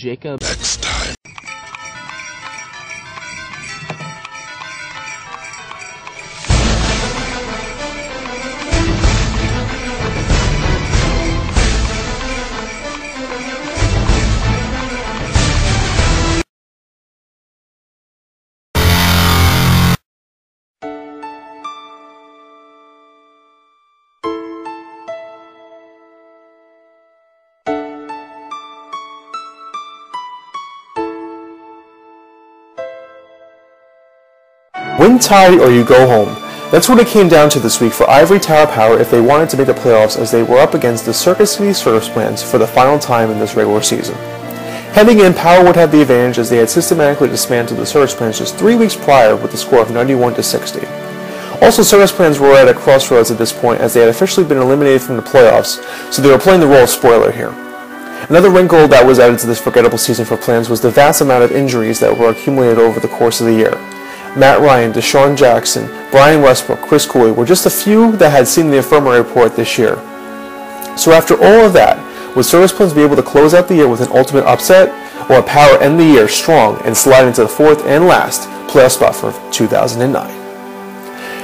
Jacob. Next time. Win tight or you go home. That's what it came down to this week for Ivory Tower Power if they wanted to make the playoffs, as they were up against the Circus City Service Plans for the final time in this regular season. Heading in, Power would have the advantage as they had systematically dismantled the Service Plans just 3 weeks prior with a score of 91-60. Also, Service Plans were at a crossroads at this point as they had officially been eliminated from the playoffs, so they were playing the role of spoiler here. Another wrinkle that was added to this forgettable season for Plans was the vast amount of injuries that were accumulated over the course of the year. Matt Ryan, Deshaun Jackson, Brian Westbrook, Chris Cooley were just a few that had seen the infirmary report this year. So after all of that, would Service Plans be able to close out the year with an ultimate upset, or Power end the year strong and slide into the fourth and last playoff spot for 2009?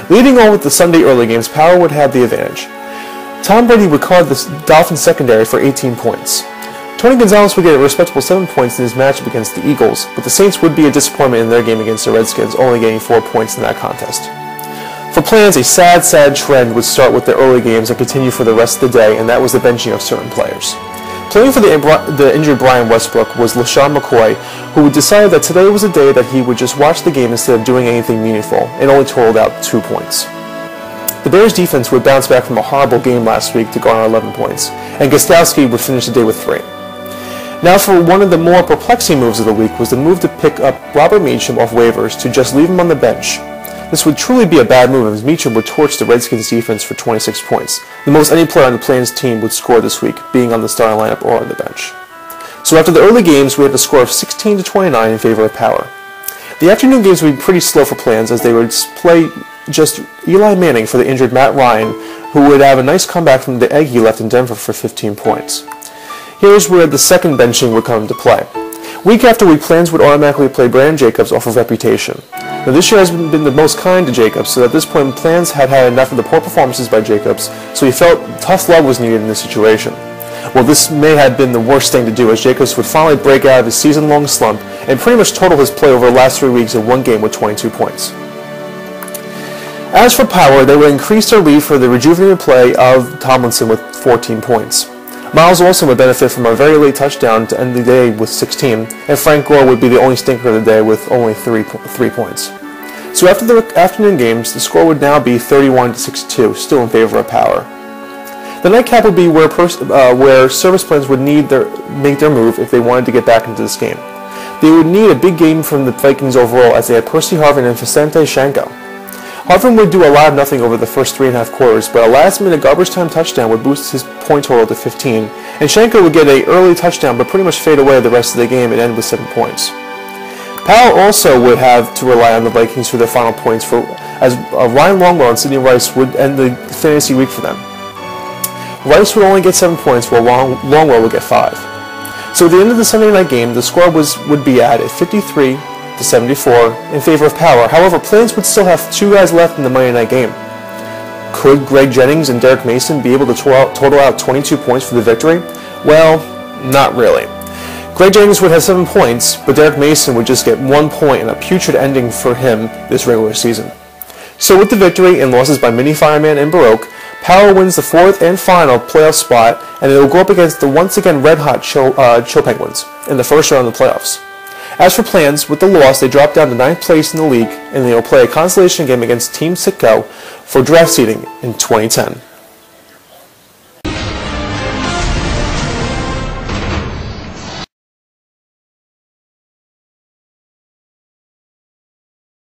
Leading on with the Sunday early games, Power would have the advantage. Tom Brady would card the Dolphins secondary for 18 points. Tony Gonzalez would get a respectable 7 points in his matchup against the Eagles, but the Saints would be a disappointment in their game against the Redskins, only getting 4 points in that contest. For Plans, a sad trend would start with the early games and continue for the rest of the day, and that was the benching of certain players. Playing for the injured Brian Westbrook was LaShawn McCoy, who would decide that today was a day that he would just watch the game instead of doing anything meaningful, and only totaled out 2 points. The Bears' defense would bounce back from a horrible game last week to garner 11 points, and Gostowski would finish the day with 3. Now for one of the more perplexing moves of the week was the move to pick up Robert Meacham off waivers to just leave him on the bench. This would truly be a bad move as Meacham would torch the Redskins defense for 26 points, the most any player on the Plans team would score this week, being on the starting lineup or on the bench. So after the early games, we had a score of 16-29 in favor of Power. The afternoon games would be pretty slow for Plans as they would play just Eli Manning for the injured Matt Ryan, who would have a nice comeback from the egg he left in Denver for 15 points. Here's where the second benching would come into play. Week after week, Plans would automatically play Brandon Jacobs off of reputation. Now this year has been the most kind to Jacobs, so at this point Plans had had enough of the poor performances by Jacobs, so he felt tough love was needed in this situation. Well, this may have been the worst thing to do, as Jacobs would finally break out of his season-long slump and pretty much total his play over the last 3 weeks in one game with 22 points. As for Power, they would increase their lead for the rejuvenated play of Tomlinson with 14 points. Miles Olsen would benefit from a very late touchdown to end the day with 16, and Frank Gore would be the only stinker of the day with only 3 points. So after the afternoon games, the score would now be 31-62, still in favor of Power. The nightcap would be where Service Plans would make their move if they wanted to get back into this game. They would need a big game from the Vikings overall, as they had Percy Harvin and Vicente Shanko. Harvin would do a lot of nothing over the first 3.5 quarters, but a last-minute garbage time touchdown would boost his point total to 15, and Shanko would get an early touchdown but pretty much fade away the rest of the game and end with 7 points. Power also would have to rely on the Vikings for their final points, as Ryan Longwell and Sidney Rice would end the fantasy week for them. Rice would only get 7 points, while Longwell would get 5. So at the end of the Sunday night game, the score would be at 53-74 in favor of Power. However, Plans would still have 2 guys left in the Monday night game. Could Greg Jennings and Derek Mason be able to total out 22 points for the victory? Well, not really. Greg Jennings would have 7 points, but Derek Mason would just get 1 point and a putrid ending for him this regular season. So with the victory and losses by Mini Fireman and Baroque, Power wins the 4th and final playoff spot, and it will go up against the once again red-hot Chill Penguins in the first round of the playoffs. As for Plans, with the loss, they dropped down to 9th place in the league, and they will play a consolation game against Team Sitco for draft seeding in 2010.